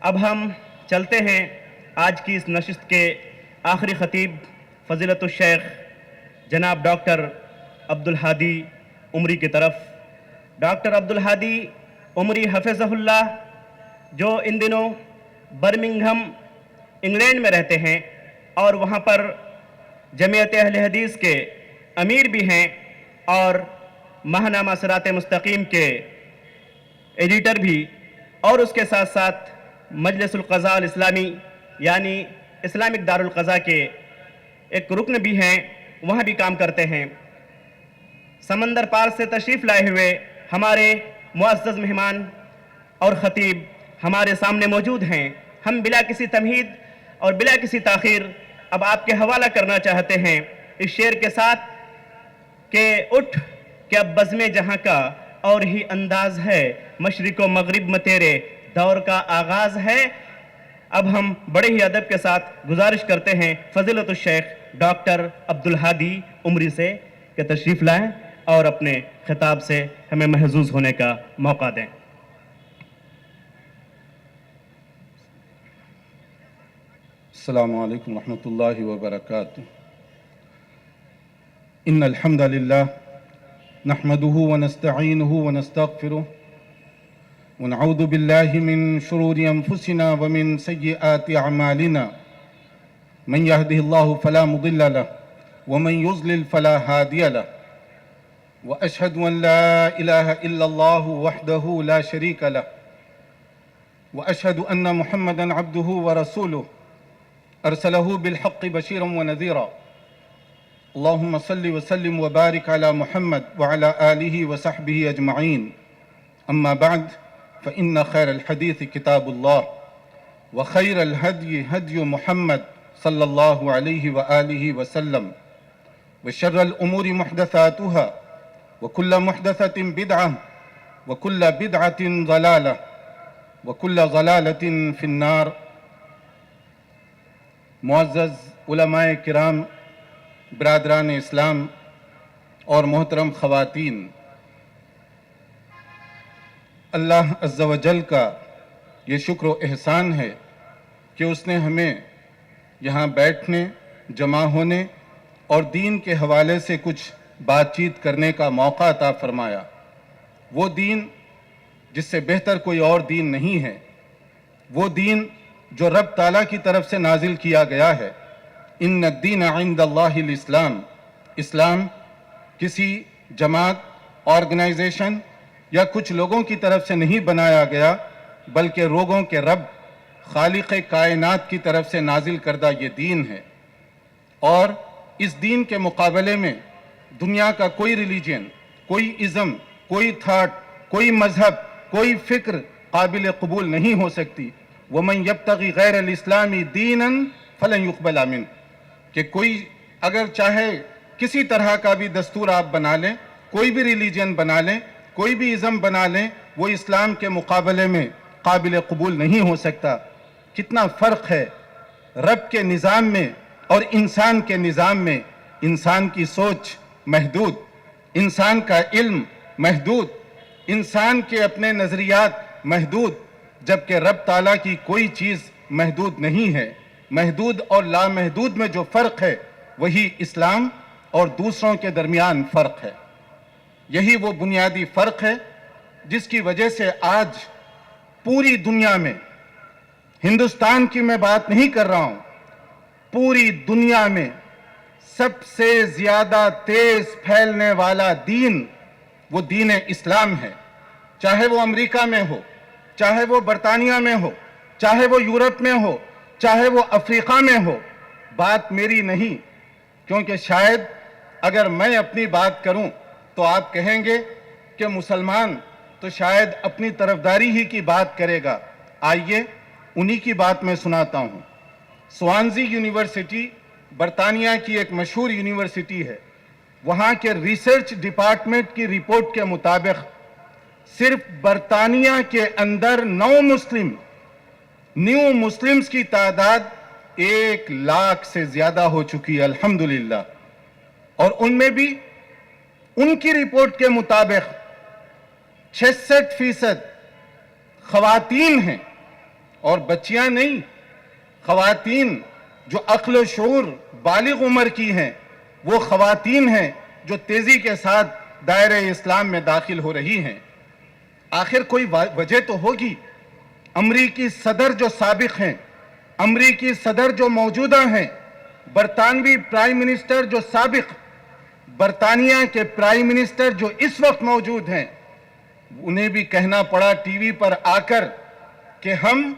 اب ہم چلتے ہیں آج کی اس نشست کے آخری خطیب فضیلت الشیخ جناب ڈاکٹر عبدالہادی عمری کی طرف۔ ڈاکٹر عبدالہادی عمری حفظہ اللہ جو ان دنوں برمنگھم انگلینڈ میں رہتے ہیں اور وہاں پر جمعیت اہل حدیث کے امیر بھی ہیں اور ماہنامہ صراط مستقیم کے ایڈیٹر بھی، اور اس کے ساتھ ساتھ مجلس القضاء الاسلامی یعنی اسلامک دار القضاء کے ایک رکن بھی ہیں، وہاں بھی کام کرتے ہیں۔ سمندر پار سے تشریف لائے ہوئے ہمارے معزز مہمان اور خطیب ہمارے سامنے موجود ہیں۔ ہم بلا کسی تمہید اور بلا کسی تاخیر اب آپ کے حوالہ کرنا چاہتے ہیں اس شعر کے ساتھ کہ اٹھ کہ اب بزم جہاں کا اور ہی انداز ہے، مشرق و مغرب میں تیرے دور کا آغاز ہے۔ اب ہم بڑے ہی ادب کے ساتھ گزارش کرتے ہیں فضیلت الشیخ ڈاکٹر عبدالہادی عمری سے کہ تشریف لائیں اور اپنے خطاب سے ہمیں محظوظ ہونے کا موقع دیں۔ السلام علیکم ورحمۃ اللہ وبرکاتہ۔ ان الحمد للہ نحمده ونستعینه ونستغفره ونعوذ باللہ من شرور انفسنا ومن سیئات اعمالنا من يهده الله فلا مضل له ومن يضلل فلا هادي له واشهد ان لا اله الا الله وحده لا شريك له واشهد ان محمدا عبده ورسوله ارسله بالحق بشيرا ونذيرا اللهم صل وسلم وبارك على محمد وعلى آله وصحبه أجمعين أما بعد فإن خير الحديث كتاب الله وخير الهدي هدي محمد صلى الله عليه وآله وسلم وشر الأمور محدثاتها وكل محدثة بدعة وكل بدعة ضلالة وكل ضلالة في النار۔ معزز علماء کرام، برادران اسلام اور محترم خواتین، اللہ عز و جل کا یہ شکر و احسان ہے کہ اس نے ہمیں یہاں بیٹھنے، جمع ہونے اور دین کے حوالے سے کچھ بات چیت کرنے کا موقع عطا فرمایا۔ وہ دین جس سے بہتر کوئی اور دین نہیں ہے، وہ دین جو رب تعالیٰ کی طرف سے نازل کیا گیا ہے۔ ان الدین عند اللہ الاسلام، اسلام کسی جماعت، آرگنائزیشن یا کچھ لوگوں کی طرف سے نہیں بنایا گیا، بلکہ لوگوں کے رب خالق کائنات کی طرف سے نازل کردہ یہ دین ہے۔ اور اس دین کے مقابلے میں دنیا کا کوئی ریلیجن، کوئی ازم، کوئی تھاٹ، کوئی مذہب، کوئی فکر قابل قبول نہیں ہو سکتی۔ وَمَنْ يَبْتَغِ غَيْرَ الْإِسْلَامِ دِينًا فَلَنْ يُقْبَلَ مِنْهُ، کہ کوئی اگر چاہے کسی طرح کا بھی دستور آپ بنا لیں، کوئی بھی ریلیجن بنا لیں، کوئی بھی ازم بنا لیں، وہ اسلام کے مقابلے میں قابل قبول نہیں ہو سکتا۔ کتنا فرق ہے رب کے نظام میں اور انسان کے نظام میں۔ انسان کی سوچ محدود، انسان کا علم محدود، انسان کے اپنے نظریات محدود، جبکہ رب تعالیٰ کی کوئی چیز محدود نہیں ہے۔ محدود اور لامحدود میں جو فرق ہے وہی اسلام اور دوسروں کے درمیان فرق ہے۔ یہی وہ بنیادی فرق ہے جس کی وجہ سے آج پوری دنیا میں، ہندوستان کی میں بات نہیں کر رہا ہوں، پوری دنیا میں سب سے زیادہ تیز پھیلنے والا دین وہ دین اسلام ہے۔ چاہے وہ امریکہ میں ہو، چاہے وہ برطانیہ میں ہو، چاہے وہ یورپ میں ہو، چاہے وہ افریقہ میں ہو۔ بات میری نہیں، کیونکہ شاید اگر میں اپنی بات کروں تو آپ کہیں گے کہ مسلمان تو شاید اپنی طرفداری ہی کی بات کرے گا۔ آئیے انہی کی بات میں سناتا ہوں۔ سوانزی یونیورسٹی برطانیہ کی ایک مشہور یونیورسٹی ہے۔ وہاں کے ریسرچ ڈپارٹمنٹ کی رپورٹ کے مطابق صرف برطانیہ کے اندر نیو مسلمز کی تعداد 1,00,000 سے زیادہ ہو چکی ہے، الحمدللہ۔ اور ان میں بھی ان کی رپورٹ کے مطابق 66% خواتین ہیں اور بچیاں نہیں، خواتین جو عقل و شعور بالغ عمر کی ہیں، وہ خواتین ہیں جو تیزی کے ساتھ دائرہ اسلام میں داخل ہو رہی ہیں۔ آخر کوئی وجہ تو ہوگی۔ امریکی صدر جو سابق ہیں، امریکی صدر جو موجودہ ہیں، برطانوی پرائم منسٹر جو سابق، برطانیہ کے پرائم منسٹر جو اس وقت موجود ہیں، انہیں بھی کہنا پڑا ٹی وی پر آ کر کہ ہم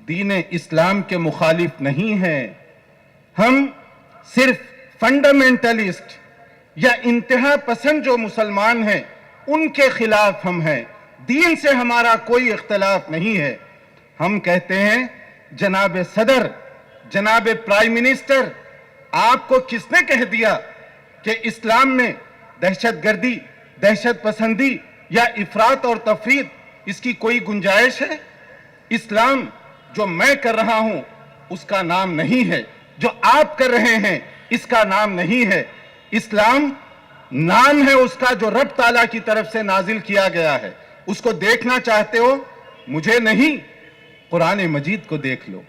دین اسلام کے مخالف نہیں ہیں، ہم صرف فنڈامنٹلسٹ یا انتہا پسند جو مسلمان ہیں ان کے خلاف ہم ہیں، دین سے ہمارا کوئی اختلاف نہیں ہے۔ ہم کہتے ہیں جناب صدر، جناب پرائم منسٹر، آپ کو کس نے کہہ دیا کہ اسلام میں دہشت گردی، دہشت پسندی یا افراط اور تفریط اس کی کوئی گنجائش ہے؟ اسلام جو میں کر رہا ہوں اس کا نام نہیں ہے، جو آپ کر رہے ہیں اس کا نام نہیں ہے۔ اسلام نام ہے اس کا جو رب تعالیٰ کی طرف سے نازل کیا گیا ہے۔ اس کو دیکھنا چاہتے ہو؟ مجھے نہیں، قرآن مجید کو دیکھ لو۔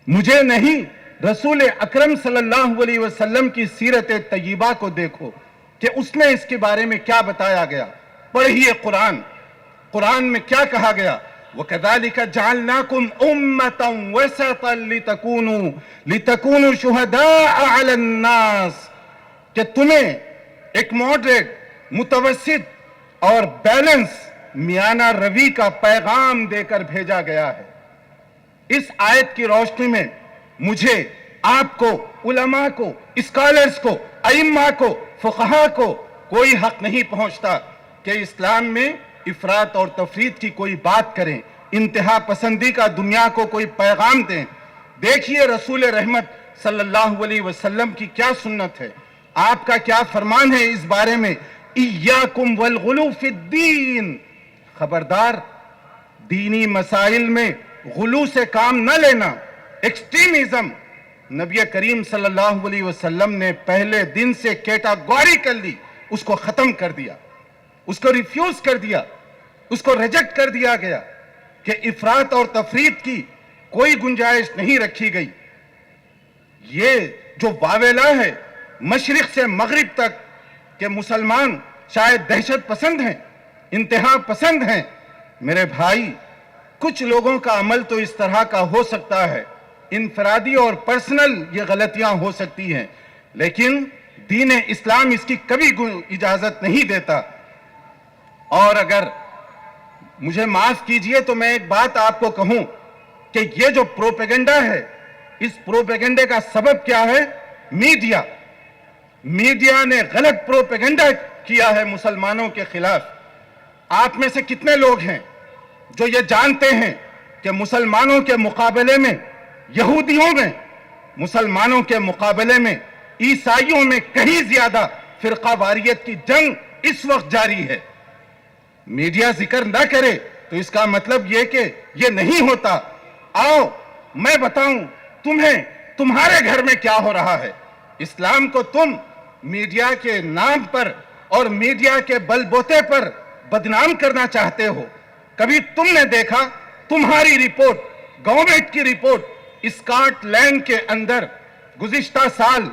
مجھے نہیں، رسول اکرم صلی اللہ علیہ وسلم کی سیرت طیبہ کو دیکھو کہ اس میں اس کے بارے میں کیا بتایا گیا۔ پڑھیے قرآن، قرآن میں کیا کہا گیا؟ وَكَذَلِكَ جَعَلْنَاكُمْ أُمَّةً وَسَطًا لِتَكُونُوا شُهَدَاءَ عَلَى النَّاسِ، کہ تمہیں ایک ماڈریٹ، متوسط اور بیلنس میانہ روی کا پیغام دے کر بھیجا گیا ہے۔ اس آیت کی روشنی میں مجھے، آپ کو، علماء کو، اسکالرز کو، ائمہ کو، فقہاء کو کوئی حق نہیں پہنچتا کہ اسلام میں افراط اور تفریط کی کوئی بات کریں، انتہا پسندی کا دنیا کو کوئی پیغام دیں۔ دیکھیے رسول رحمت صلی اللہ علیہ وسلم کی کیا سنت ہے، آپ کا کیا فرمان ہے اس بارے میں؟ ایاکم والغلو فی الدین، خبردار دینی مسائل میں غلو سے کام نہ لینا، ایکسٹریمزم۔ نبی کریم صلی اللہ علیہ وسلم نے پہلے دن سے کیٹاگوریکلی اس کو ختم کر دیا، اس کو ریفیوز کر دیا، اس کو ریجیکٹ کر دیا گیا کہ افراط اور تفریط کی کوئی گنجائش نہیں رکھی گئی۔ یہ جو واویلا ہے مشرق سے مغرب تک کہ مسلمان شاید دہشت پسند ہیں، انتہا پسند ہیں، میرے بھائی کچھ لوگوں کا عمل تو اس طرح کا ہو سکتا ہے، انفرادی اور پرسنل یہ غلطیاں ہو سکتی ہیں، لیکن دین اسلام اس کی کبھی اجازت نہیں دیتا۔ اور اگر مجھے معاف کیجئے تو میں ایک بات آپ کو کہوں کہ یہ جو پروپیگنڈا ہے، اس پروپیگنڈے کا سبب کیا ہے؟ میڈیا۔ میڈیا نے غلط پروپیگنڈا کیا ہے مسلمانوں کے خلاف۔ آپ میں سے کتنے لوگ ہیں جو یہ جانتے ہیں کہ مسلمانوں کے مقابلے میں، یہودیوں میں، مسلمانوں کے مقابلے میں، عیسائیوں میں کہیں زیادہ فرقہ واریت کی جنگ اس وقت جاری ہے؟ میڈیا ذکر نہ کرے تو اس کا مطلب یہ کہ یہ نہیں ہوتا۔ آؤ میں بتاؤں تمہیں تمہارے گھر میں کیا ہو رہا ہے۔ اسلام کو تم میڈیا کے نام پر اور میڈیا کے بل بوتے پر بدنام کرنا چاہتے ہو۔ کبھی تم نے دیکھا تمہاری رپورٹ، گورنمنٹ کی رپورٹ، اسکاٹ لینڈ کے اندر گزشتہ سال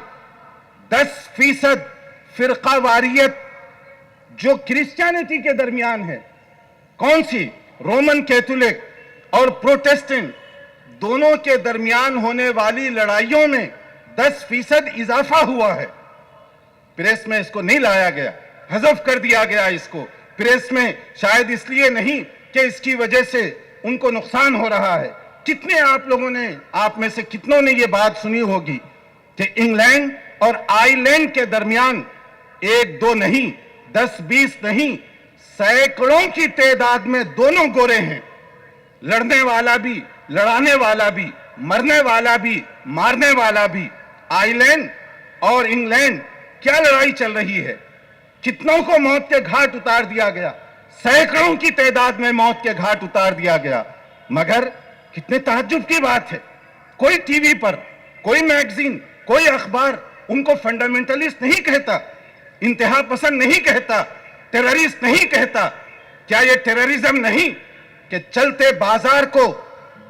10% فرقہ واریت جو کرسچینٹی کے درمیان ہے، کون سی؟ رومن کیتھولک اور پروٹسٹنٹ دونوں کے درمیان ہونے والی لڑائیوں میں 10% اضافہ ہوا ہے۔ پریس میں اس کو نہیں لایا گیا، حذف کر دیا گیا اس کو پریس میں، شاید اس لیے نہیں کہ اس کی وجہ سے ان کو نقصان ہو رہا ہے۔ کتنے آپ لوگوں نے، آپ میں سے کتنوں نے یہ بات سنی ہوگی کہ انگلینڈ اور آئی لینڈ کے درمیان 1-2 نہیں، 10-20 نہیں، سینکڑوں کی تعداد میں دونوں گورے ہیں، لڑنے والا بھی، لڑانے والا بھی، مرنے والا بھی، مارنے والا بھی۔ آئی لینڈ اور انگلینڈ کیا لڑائی چل رہی ہے؟ کتنوں کو موت کے گھاٹ اتار دیا گیا، سینکڑوں کی تعداد میں موت کے گھاٹ اتار دیا گیا۔ مگر کتنے تعجب کی بات ہے، کوئی ٹی وی پر، کوئی میگزین، کوئی اخبار ان کو فنڈامنٹلسٹ نہیں کہتا، انتہا پسند نہیں کہتا، ٹیررسٹ نہیں کہتا۔ کیا یہ ٹیررزم نہیں کہ چلتے بازار کو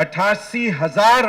88,000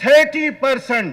30%,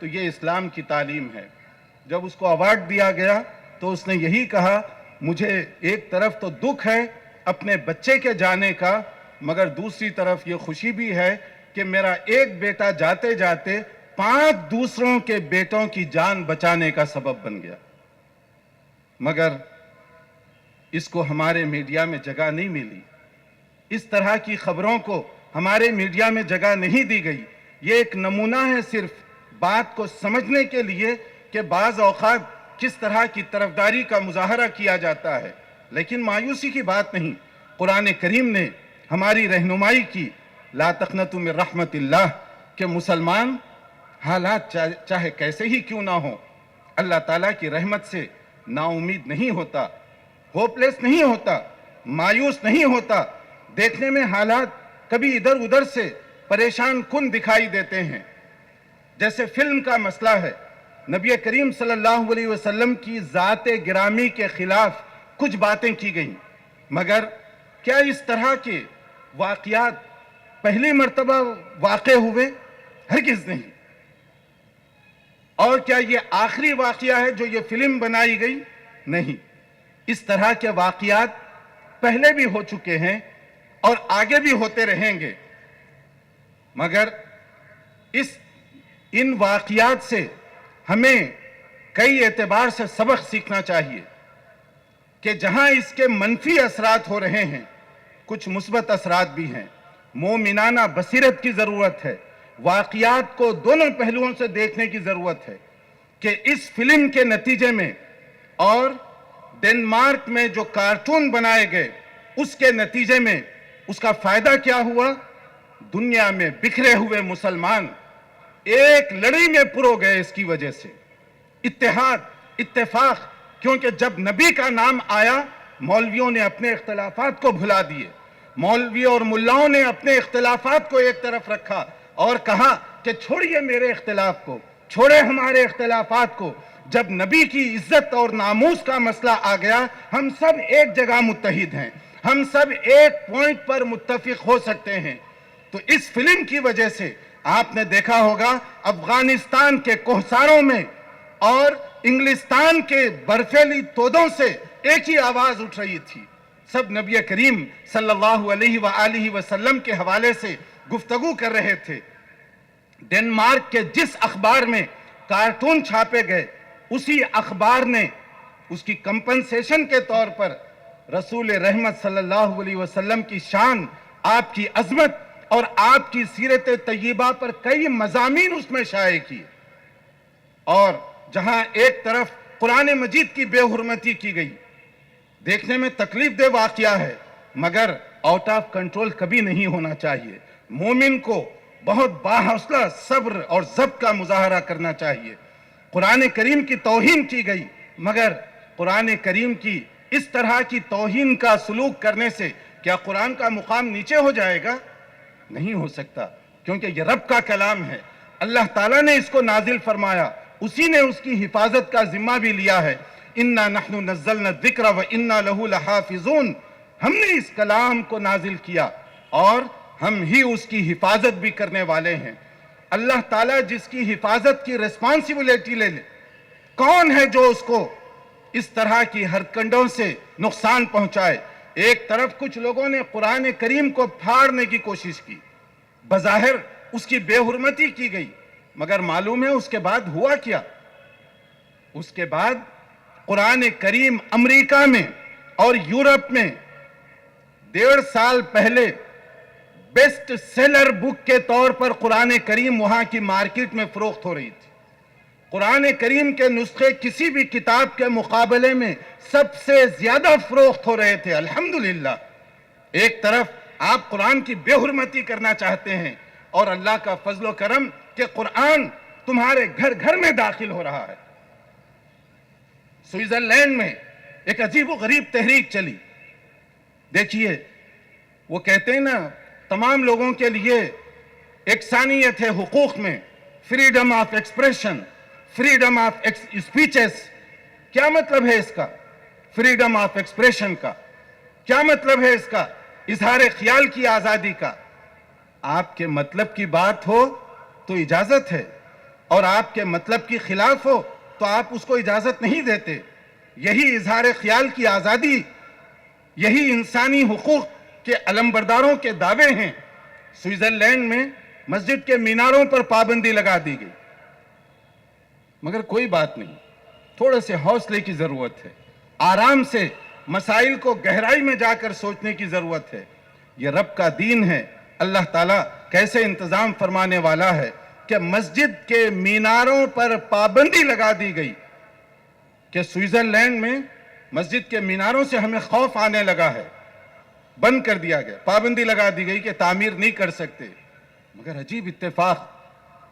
تو یہ اسلام کی تعلیم ہے۔ جب اس کو ایوارڈ دیا گیا تو اس نے یہی کہا، مجھے ایک طرف تو دکھ ہے اپنے بچے کے جانے کا، مگر دوسری طرف یہ خوشی بھی ہے کہ میرا ایک بیٹا جاتے جاتے 5 دوسروں کے بیٹوں کی جان بچانے کا سبب بن گیا۔ مگر اس کو ہمارے میڈیا میں جگہ نہیں ملی، اس طرح کی خبروں کو ہمارے میڈیا میں جگہ نہیں دی گئی۔ یہ ایک نمونہ ہے صرف بات کو سمجھنے کے لیے کہ بعض اوقات کس طرح کی طرفداری کا مظاہرہ کیا جاتا ہے، لیکن مایوسی کی بات نہیں۔ قرآن کریم نے ہماری رہنمائی کی، لا تقنطوا من رحمت اللہ، کہ مسلمان حالات چاہے کیسے ہی کیوں نہ ہوں، اللہ تعالیٰ کی رحمت سے نا امید نہیں ہوتا، ہوپلیس نہیں ہوتا، مایوس نہیں ہوتا۔ دیکھنے میں حالات کبھی ادھر ادھر سے پریشان کن دکھائی دیتے ہیں، جیسے فلم کا مسئلہ ہے۔ نبی کریم صلی اللہ علیہ وسلم کی ذات گرامی کے خلاف کچھ باتیں کی گئیں، مگر کیا اس طرح کے واقعات پہلی مرتبہ واقع ہوئے؟ ہرگز نہیں۔ اور کیا یہ آخری واقعہ ہے جو یہ فلم بنائی گئی؟ نہیں۔ اس طرح کے واقعات پہلے بھی ہو چکے ہیں اور آگے بھی ہوتے رہیں گے، مگر ان واقعات سے ہمیں کئی اعتبار سے سبق سیکھنا چاہیے کہ جہاں اس کے منفی اثرات ہو رہے ہیں، کچھ مثبت اثرات بھی ہیں۔ مومنانہ بصیرت کی ضرورت ہے، واقعات کو دونوں پہلوؤں سے دیکھنے کی ضرورت ہے کہ اس فلم کے نتیجے میں اور ڈنمارک میں جو کارٹون بنائے گئے اس کے نتیجے میں اس کا فائدہ کیا ہوا؟ دنیا میں بکھرے ہوئے مسلمان ایک لڑی میں پرو گئے اس کی وجہ سے۔ اتحاد، اتفاق، کیونکہ جب نبی کا نام آیا مولویوں نے اپنے اختلافات کو بھلا دیے، مولوی اور ملاؤں نے اپنے اختلافات کو ایک طرف رکھا اور کہا کہ چھوڑیے میرے اختلاف کو، چھوڑے ہمارے اختلافات کو۔ جب نبی کی عزت اور ناموس کا مسئلہ آ گیا، ہم سب ایک جگہ متحد ہیں، ہم سب ایک پوائنٹ پر متفق ہو سکتے ہیں۔ تو اس فلم کی وجہ سے آپ نے دیکھا ہوگا افغانستان کے کوہساروں میں اور انگلستان کے برفیلی تودوں سے ایک ہی آواز اٹھ رہی تھی، سب نبی کریم صلی اللہ علیہ وآلہ وسلم کے حوالے سے گفتگو کر رہے تھے۔ ڈنمارک کے جس اخبار میں کارٹون چھاپے گئے، اسی اخبار نے اس کی کمپنسیشن کے طور پر رسول رحمت صلی اللہ علیہ وسلم کی شان، آپ کی عظمت اور آپ کی سیرت طیبہ پر کئی مضامین اس میں شائع کیے۔ اور جہاں ایک طرف قرآن مجید کی بے حرمتی کی گئی، دیکھنے میں تکلیف دہ واقعہ ہے، مگر آؤٹ آف کنٹرول کبھی نہیں ہونا چاہیے۔ مومن کو بہت باحوصلہ صبر اور ضبط کا مظاہرہ کرنا چاہیے۔ قرآن کریم کی توہین کی گئی، مگر قرآن کریم کی اس طرح کی توہین کا سلوک کرنے سے کیا قرآن کا مقام نیچے ہو جائے گا؟ نہیں ہو سکتا، کیونکہ یہ رب کا کلام ہے، اللہ تعالیٰ نے اس کو نازل فرمایا، اسی نے اس کی حفاظت کا ذمہ بھی لیا ہے۔ اِنَّا نَحْنُ نَزَّلْنَا الذِّكْرَ وَإِنَّا لَهُ لَحَافِظُونَ، ہم نے اس کلام کو نازل کیا اور ہم ہی اس کی حفاظت بھی کرنے والے ہیں۔ اللہ تعالیٰ جس کی حفاظت کی ریسپانسبلٹی لے لے، کون ہے جو اس کو اس طرح کی ہتھکنڈوں سے نقصان پہنچائے؟ ایک طرف کچھ لوگوں نے قرآن کریم کو پھاڑنے کی کوشش کی، بظاہر اس کی بے حرمتی کی گئی، مگر معلوم ہے اس کے بعد ہوا کیا؟ اس کے بعد قرآن کریم امریکہ میں اور یورپ میں 1.5 سال پہلے بیسٹ سیلر بک کے طور پر قرآن کریم وہاں کی مارکیٹ میں فروخت ہو رہی تھی۔ قرآن کریم کے نسخے کسی بھی کتاب کے مقابلے میں سب سے زیادہ فروخت ہو رہے تھے، الحمدللہ۔ ایک طرف آپ قرآن کی بے حرمتی کرنا چاہتے ہیں اور اللہ کا فضل و کرم کہ قرآن تمہارے گھر گھر میں داخل ہو رہا ہے۔ سوئٹزرلینڈ میں ایک عجیب و غریب تحریک چلی، دیکھیے وہ کہتے ہیں نا تمام لوگوں کے لیے یکسانیت ہے حقوق میں، freedom of expression, freedom of speeches. کیا مطلب ہے اس کا؟ فریڈم آف ایکسپریشن کا کیا مطلب ہے؟ اس کا اظہار خیال کی آزادی کا۔ آپ کے مطلب کی بات ہو تو اجازت ہے، اور آپ کے مطلب کی خلاف ہو تو آپ اس کو اجازت نہیں دیتے. یہی اظہار خیال کی آزادی، یہی انسانی حقوق کے علمبرداروں کے دعوے ہیں. سوئٹزرلینڈ میں مسجد کے میناروں پر پابندی لگا دی گئی. مگر کوئی بات نہیں، تھوڑے سے حوصلے کی ضرورت ہے، آرام سے مسائل کو گہرائی میں جا کر سوچنے کی ضرورت ہے. یہ رب کا دین ہے. اللہ تعالیٰ کیسے انتظام فرمانے والا ہے کہ مسجد کے میناروں پر پابندی لگا دی گئی کہ سوئٹزرلینڈ میں مسجد کے میناروں سے ہمیں خوف آنے لگا ہے، بند کر دیا گیا، پابندی لگا دی گئی کہ تعمیر نہیں کر سکتے. مگر عجیب اتفاق،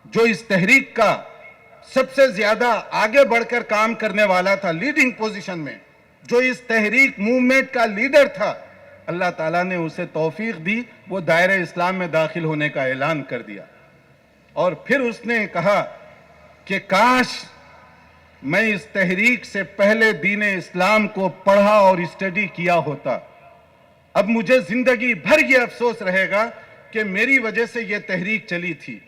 جو اس تحریک کا سب سے زیادہ آگے بڑھ کر کام کرنے والا تھا، لیڈنگ پوزیشن میں، جو اس تحریک موومنٹ کا لیڈر تھا، اللہ تعالیٰ نے اسے توفیق دی، وہ دائرہ اسلام میں داخل ہونے کا اعلان کر دیا. اور پھر اس نے کہا کہ کاش میں اس تحریک سے پہلے دین اسلام کو پڑھا اور اسٹڈی کیا ہوتا. اب مجھے زندگی بھر یہ افسوس رہے گا کہ میری وجہ سے یہ تحریک چلی تھی،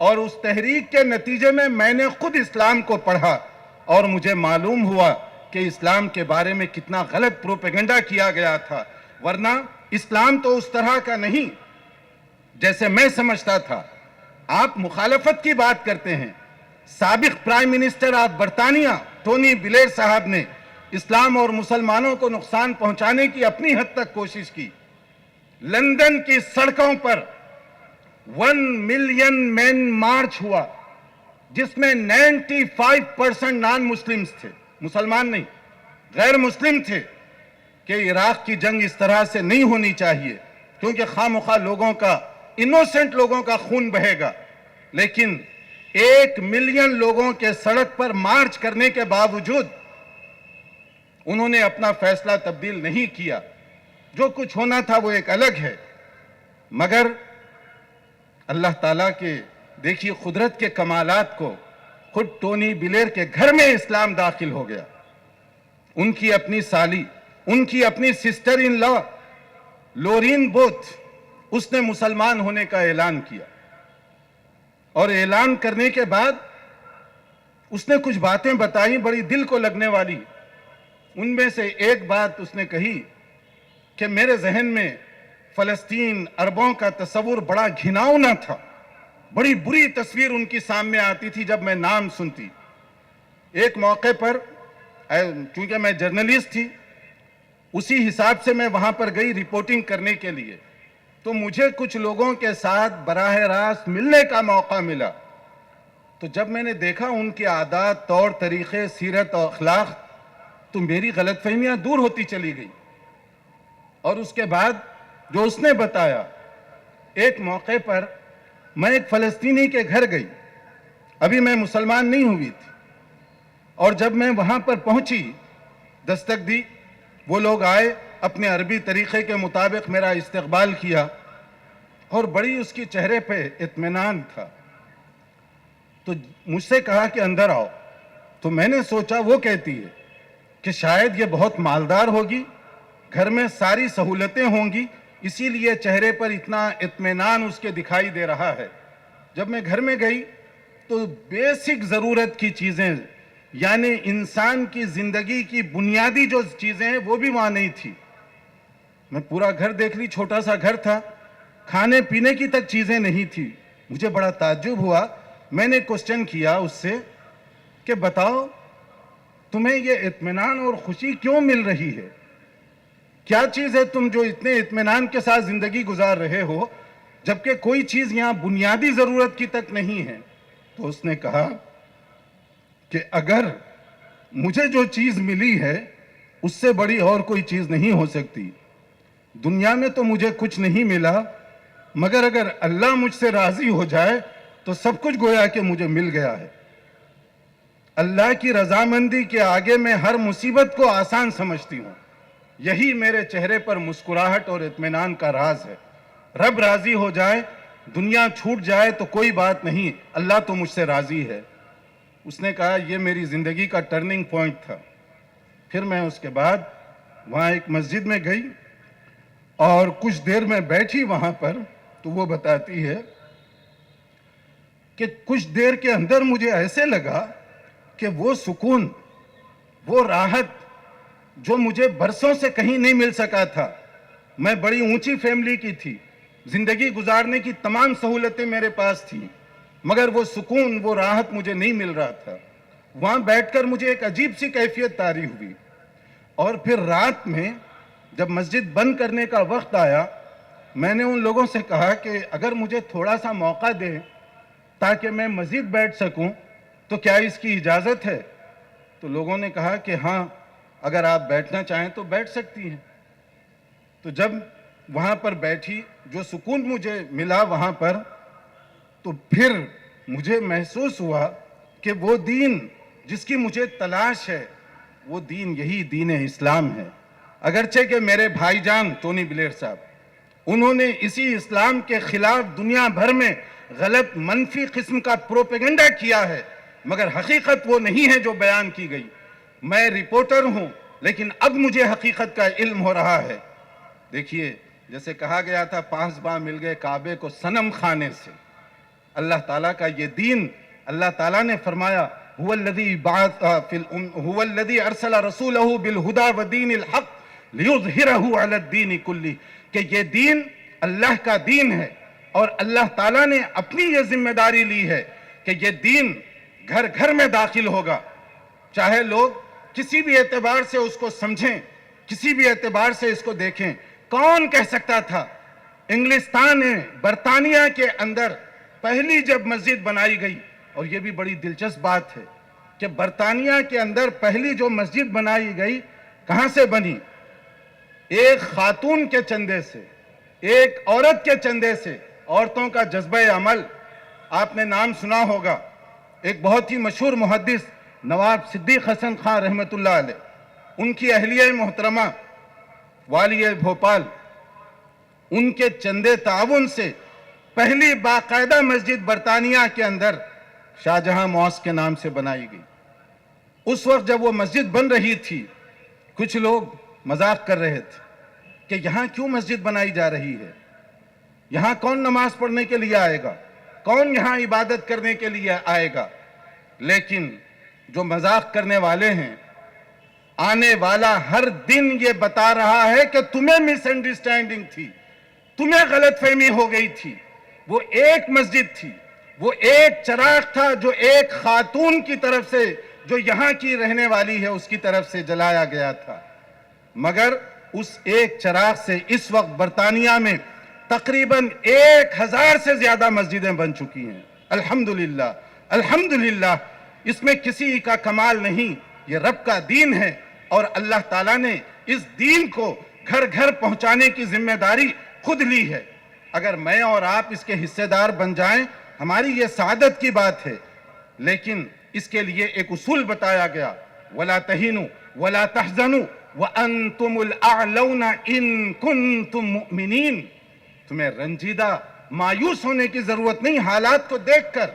اور اس تحریک کے نتیجے میں نے خود اسلام کو پڑھا اور مجھے معلوم ہوا کہ اسلام کے بارے میں کتنا غلط پروپیگنڈا کیا گیا تھا. ورنہ اسلام تو اس طرح کا نہیں جیسے میں سمجھتا تھا. آپ مخالفت کی بات کرتے ہیں. سابق پرائم منسٹر آف برطانیہ ٹونی بلیئر صاحب نے اسلام اور مسلمانوں کو نقصان پہنچانے کی اپنی حد تک کوشش کی. لندن کی سڑکوں پر 1 ملین مین مارچ ہوا، جس میں 95% نان مسلمز تھے، مسلمان نہیں، غیر مسلم تھے، کہ عراق کی جنگ اس طرح سے نہیں ہونی چاہیے کیونکہ خواہ مخواہ لوگوں کا، انوسنٹ لوگوں کا خون بہے گا. لیکن 1 ملین لوگوں کے سڑک پر مارچ کرنے کے باوجود انہوں نے اپنا فیصلہ تبدیل نہیں کیا. جو کچھ ہونا تھا وہ ایک الگ ہے. مگر اللہ تعالیٰ کے دیکھیے قدرت کے کمالات کو، خود ٹونی بلیئر کے گھر میں اسلام داخل ہو گیا. ان کی اپنی سالی، ان کی اپنی sister in law Lauren Booth, اس نے مسلمان ہونے کا اعلان کیا. اور اعلان کرنے کے بعد اس نے کچھ باتیں بتائیں بڑی دل کو لگنے والی. ان میں سے ایک بات اس نے کہی کہ میرے ذہن میں فلسطین، عربوں کا تصور بڑا گھناؤنا تھا. بڑی بری تصویر ان کی سامنے آتی تھی جب میں نام سنتی. ایک موقع پر چونکہ میں جرنلسٹ تھی، اسی حساب سے میں وہاں پر گئی رپورٹنگ کرنے کے لیے، تو مجھے کچھ لوگوں کے ساتھ براہ راست ملنے کا موقع ملا. تو جب میں نے دیکھا ان کے عادات، طور طریقے، سیرت اور اخلاق، تو میری غلط فہمیاں دور ہوتی چلی گئی. اور اس کے بعد جو اس نے بتایا، ایک موقع پر میں ایک فلسطینی کے گھر گئی، ابھی میں مسلمان نہیں ہوئی تھی، اور جب میں وہاں پر پہنچی، دستک دی، وہ لوگ آئے، اپنے عربی طریقے کے مطابق میرا استقبال کیا، اور بڑی اس کی چہرے پہ اطمینان تھا. تو مجھ سے کہا کہ اندر آؤ. تو میں نے سوچا وہ کہتی ہے کہ شاید یہ بہت مالدار ہوگی، گھر میں ساری سہولتیں ہوں گی، اسی لیے چہرے پر اتنا اطمینان اس کے دکھائی دے رہا ہے. جب میں گھر میں گئی تو بیسک ضرورت کی چیزیں، یعنی انسان کی زندگی کی بنیادی جو چیزیں ہیں وہ بھی وہاں نہیں تھی. میں پورا گھر دیکھ لی، چھوٹا سا گھر تھا، کھانے پینے کی تک چیزیں نہیں تھی. مجھے بڑا تعجب ہوا. میں نے کوسچن کیا اس سے کہ بتاؤ تمہیں یہ اطمینان اور خوشی کیوں مل رہی ہے؟ کیا چیز ہے تم جو اتنے اطمینان کے ساتھ زندگی گزار رہے ہو جبکہ کوئی چیز یہاں بنیادی ضرورت کی تک نہیں ہے؟ تو اس نے کہا کہ اگر مجھے جو چیز ملی ہے اس سے بڑی اور کوئی چیز نہیں ہو سکتی. دنیا میں تو مجھے کچھ نہیں ملا، مگر اگر اللہ مجھ سے راضی ہو جائے تو سب کچھ گویا کہ مجھے مل گیا ہے. اللہ کی رضامندی کے آگے میں ہر مصیبت کو آسان سمجھتی ہوں. یہی میرے چہرے پر مسکراہٹ اور اطمینان کا راز ہے. رب راضی ہو جائے، دنیا چھوٹ جائے تو کوئی بات نہیں، اللہ تو مجھ سے راضی ہے. اس نے کہا یہ میری زندگی کا ٹرننگ پوائنٹ تھا. پھر میں اس کے بعد وہاں ایک مسجد میں گئی اور کچھ دیر میں بیٹھی وہاں پر. تو وہ بتاتی ہے کہ کچھ دیر کے اندر مجھے ایسے لگا کہ وہ سکون، وہ راحت جو مجھے برسوں سے کہیں نہیں مل سکا تھا. میں بڑی اونچی فیملی کی تھی، زندگی گزارنے کی تمام سہولتیں میرے پاس تھیں، مگر وہ سکون، وہ راحت مجھے نہیں مل رہا تھا. وہاں بیٹھ کر مجھے ایک عجیب سی کیفیت طاری ہوئی. اور پھر رات میں جب مسجد بند کرنے کا وقت آیا، میں نے ان لوگوں سے کہا کہ اگر مجھے تھوڑا سا موقع دیں تاکہ میں مزید بیٹھ سکوں تو کیا اس کی اجازت ہے؟ تو لوگوں نے کہا کہ ہاں، اگر آپ بیٹھنا چاہیں تو بیٹھ سکتی ہیں. تو جب وہاں پر بیٹھی، جو سکون مجھے ملا وہاں پر، تو پھر مجھے محسوس ہوا کہ وہ دین جس کی مجھے تلاش ہے، وہ دین یہی دین اسلام ہے. اگرچہ کہ میرے بھائی جان ٹونی بلیر صاحب، انہوں نے اسی اسلام کے خلاف دنیا بھر میں غلط منفی قسم کا پروپیگنڈا کیا ہے، مگر حقیقت وہ نہیں ہے جو بیان کی گئی. میں رپورٹر ہوں، لیکن اب مجھے حقیقت کا علم ہو رہا ہے. دیکھیے، جیسے کہا گیا تھا 5 بار مل گئے کعبے کو صنم خانے سے. اللہ تعالیٰ کا یہ دین، اللہ تعالیٰ نے فرمایا هو الذي ارسل رسوله بالهدى ودين الحق ليظهره على الدين كله، کہ یہ دین اللہ کا دین ہے اور اللہ تعالیٰ نے اپنی یہ ذمہ داری لی ہے کہ یہ دین گھر گھر میں داخل ہوگا. چاہے لوگ کسی بھی اعتبار سے اس کو سمجھیں، کسی بھی اعتبار سے اس کو دیکھیں. کون کہہ سکتا تھا؟ انگلستان میں، برطانیہ کے اندر پہلی جب مسجد بنائی گئی، اور یہ بھی بڑی دلچسپ بات ہے کہ برطانیہ کے اندر پہلی جو مسجد بنائی گئی کہاں سے بنی؟ ایک خاتون کے چندے سے، ایک عورت کے چندے سے. عورتوں کا جذبہ عمل، آپ نے نام سنا ہوگا، ایک بہت ہی مشہور محدث نواب صدیق حسن خان رحمۃ اللہ علیہ، ان کی اہلیہ محترمہ والی بھوپال، ان کے چندے تعاون سے پہلی باقاعدہ مسجد برطانیہ کے اندر شاہجہاں ماسک کے نام سے بنائی گئی. اس وقت جب وہ مسجد بن رہی تھی، کچھ لوگ مذاق کر رہے تھے کہ یہاں کیوں مسجد بنائی جا رہی ہے؟ یہاں کون نماز پڑھنے کے لیے آئے گا؟ کون یہاں عبادت کرنے کے لیے آئے گا؟ لیکن جو مذاق کرنے والے ہیں، آنے والا ہر دن یہ بتا رہا ہے کہ تمہیں مس انڈرسٹینڈنگ تھی، تمہیں غلط فہمی ہو گئی تھی. وہ ایک مسجد تھی، وہ ایک چراغ تھا جو ایک خاتون کی طرف سے، جو یہاں کی رہنے والی ہے، اس کی طرف سے جلایا گیا تھا. مگر اس ایک چراغ سے اس وقت برطانیہ میں تقریباً 1000 سے زیادہ مسجدیں بن چکی ہیں. الحمدللہ، الحمدللہ. اس میں کسی کا کمال نہیں، یہ رب کا دین ہے، اور اللہ تعالیٰ نے اس دین کو گھر گھر پہنچانے کی ذمہ داری خود لی ہے. اگر میں اور آپ اس کے حصے دار بن جائیں، ہماری یہ سعادت کی بات ہے. لیکن اس کے لیے ایک اصول بتایا گیا، وَلَا تَهِنُوا وَلَا تَحْزَنُوا وَأَنْتُمُ الْأَعْلَوْنَ إِن كُنْتُم مُؤْمِنِينَ. تمہیں رنجیدہ، مایوس ہونے کی ضرورت نہیں. حالات کو دیکھ کر،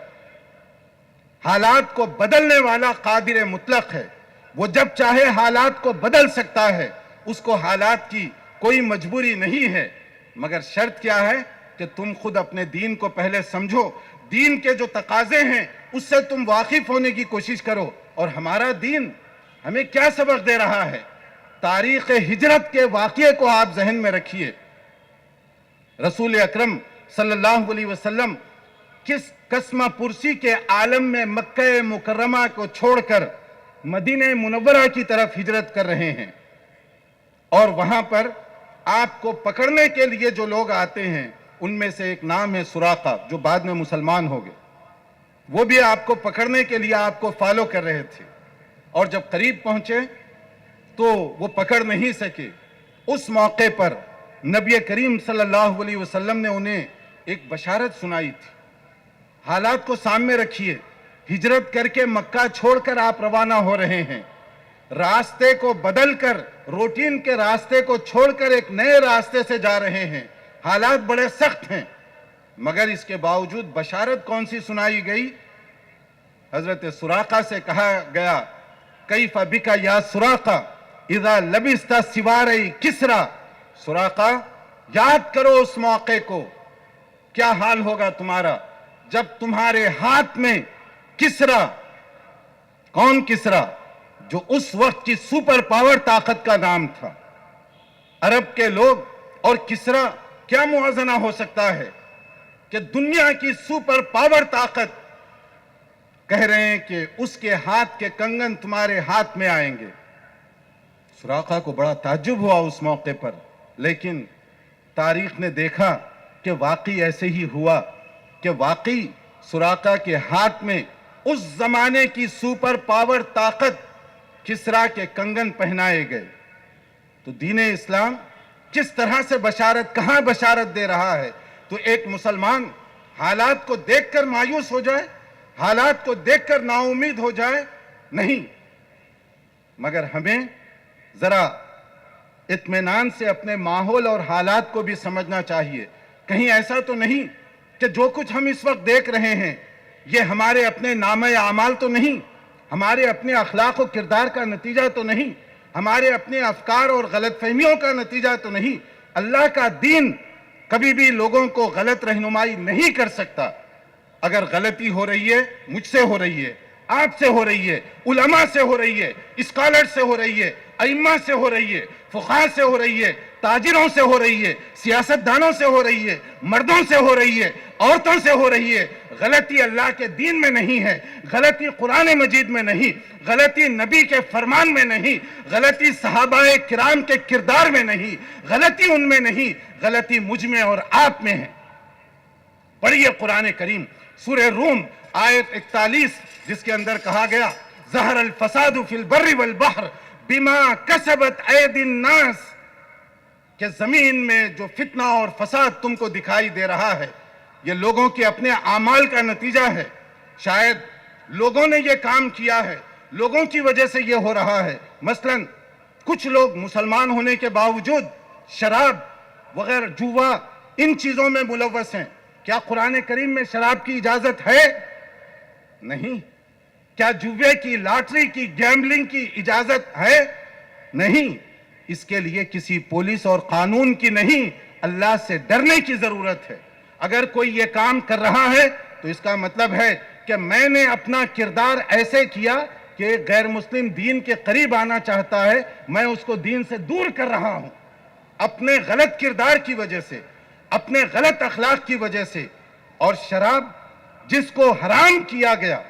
حالات کو بدلنے والا قادر مطلق ہے. وہ جب چاہے حالات کو بدل سکتا ہے، اس کو حالات کی کوئی مجبوری نہیں ہے. مگر شرط کیا ہے کہ تم خود اپنے دین کو پہلے سمجھو، دین کے جو تقاضے ہیں اس سے تم واقف ہونے کی کوشش کرو. اور ہمارا دین ہمیں کیا سبق دے رہا ہے؟ تاریخ ہجرت کے واقعے کو آپ ذہن میں رکھیے. رسول اکرم صلی اللہ علیہ وسلم کس قسمہ پرسی کے عالم میں مکہ مکرمہ کو چھوڑ کر مدینہ منورہ کی طرف ہجرت کر رہے ہیں. اور وہاں پر آپ کو پکڑنے کے لیے جو لوگ آتے ہیں، ان میں سے ایک نام ہے سراقہ، جو بعد میں مسلمان ہو گئے. وہ بھی آپ کو پکڑنے کے لیے آپ کو فالو کر رہے تھے، اور جب قریب پہنچے تو وہ پکڑ نہیں سکے. اس موقع پر نبی کریم صلی اللہ علیہ وسلم نے انہیں ایک بشارت سنائی تھی. حالات کو سامنے رکھیے، ہجرت کر کے مکہ چھوڑ کر آپ روانہ ہو رہے ہیں، راستے کو بدل کر، روٹین کے راستے کو چھوڑ کر ایک نئے راستے سے جا رہے ہیں. حالات بڑے سخت ہیں، مگر اس کے باوجود بشارت کون سی سنائی گئی؟ حضرت سراقہ سے کہا گیا، کیف بک یا سراقہ اذا لبست سوارِ کسرا. سراقہ، یاد کرو اس موقع کو، کیا حال ہوگا تمہارا جب تمہارے ہاتھ میں کسرا، کون کسرا؟ جو اس وقت کی سپر پاور طاقت کا نام تھا، عرب کے لوگ اور کسرا، کیا موازنہ ہو سکتا ہے کہ دنیا کی سپر پاور طاقت کہہ رہے ہیں کہ اس کے ہاتھ کے کنگن تمہارے ہاتھ میں آئیں گے۔ سراقہ کو بڑا تعجب ہوا اس موقع پر، لیکن تاریخ نے دیکھا کہ واقعی ایسے ہی ہوا کہ واقعی سراقہ کے ہاتھ میں اس زمانے کی سپر پاور طاقت کسرا کے کنگن پہنائے گئے۔ تو دین اسلام کس طرح سے بشارت، کہاں بشارت دے رہا ہے؟ تو ایک مسلمان حالات کو دیکھ کر مایوس ہو جائے، حالات کو دیکھ کر نا امید ہو جائے؟ نہیں، مگر ہمیں ذرا اطمینان سے اپنے ماحول اور حالات کو بھی سمجھنا چاہیے۔ کہیں ایسا تو نہیں کہ جو کچھ ہم اس وقت دیکھ رہے ہیں یہ ہمارے اپنے نامہ اعمال تو نہیں، ہمارے اپنے اخلاق و کردار کا نتیجہ تو نہیں، ہمارے اپنے افکار اور غلط فہمیوں کا نتیجہ تو نہیں۔ اللہ کا دین کبھی بھی لوگوں کو غلط رہنمائی نہیں کر سکتا۔ اگر غلطی ہو رہی ہے، مجھ سے ہو رہی ہے، آپ سے ہو رہی ہے، علماء سے ہو رہی ہے، اسکالر سے ہو رہی ہے، ائمہ سے ہو رہی ہے، فقہاء سے ہو رہی ہے، تاجروں سے ہو رہی ہے، سیاستدانوں سے ہو رہی ہے، مردوں سے ہو رہی ہے، عورتوں سے ہو رہی ہے، غلطی اللہ کے دین میں نہیں ہے، غلطی قرآن مجید میں نہیں، غلطی نبی کے فرمان میں نہیں، غلطی صحابہ کرام کے کردار میں نہیں، غلطی ان میں نہیں، غلطی مجھ میں اور آپ میں ہے۔ پڑھیے قرآن کریم سورہ روم آیت 41، جس کے اندر کہا گیا ظہر الفساد فی البر والبحر بما کسبت ایدی الناس، کہ زمین میں جو فتنہ اور فساد تم کو دکھائی دے رہا ہے یہ لوگوں کے اپنے اعمال کا نتیجہ ہے۔ شاید لوگوں نے یہ کام کیا ہے، لوگوں کی وجہ سے یہ ہو رہا ہے۔ مثلا کچھ لوگ مسلمان ہونے کے باوجود شراب وغیرہ، جوا، ان چیزوں میں ملوث ہیں۔ کیا قرآن کریم میں شراب کی اجازت ہے؟ نہیں۔ کیا جوے کی، لاٹری کی، گیمبلنگ کی اجازت ہے؟ نہیں۔ اس کے لیے کسی پولیس اور قانون کی نہیں، اللہ سے ڈرنے کی ضرورت ہے۔ اگر کوئی یہ کام کر رہا ہے تو اس کا مطلب ہے کہ میں نے اپنا کردار ایسے کیا کہ ایک غیر مسلم دین کے قریب آنا چاہتا ہے، میں اس کو دین سے دور کر رہا ہوں، اپنے غلط کردار کی وجہ سے، اپنے غلط اخلاق کی وجہ سے۔ اور شراب جس کو حرام کیا گیا،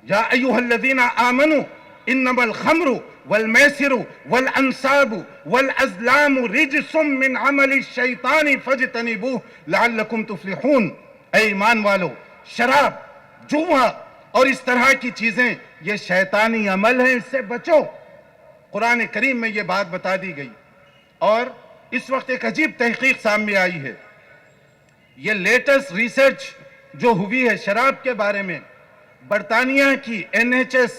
یا ایھا الذین آمنوا انما الخمر والمیسر والانصاب والازلام رجس من عمل الشیطان فاجتنبوہ لعلکم تفلحون۔ اے ایمان والو، شراب، جوا اور اس طرح کی چیزیں یہ شیطانی عمل ہے، اس سے بچو۔ قرآن کریم میں یہ بات بتا دی گئی۔ اور اس وقت ایک عجیب تحقیق سامنے آئی ہے، یہ لیٹسٹ ریسرچ جو ہوئی ہے شراب کے بارے میں، برطانیہ کی NHS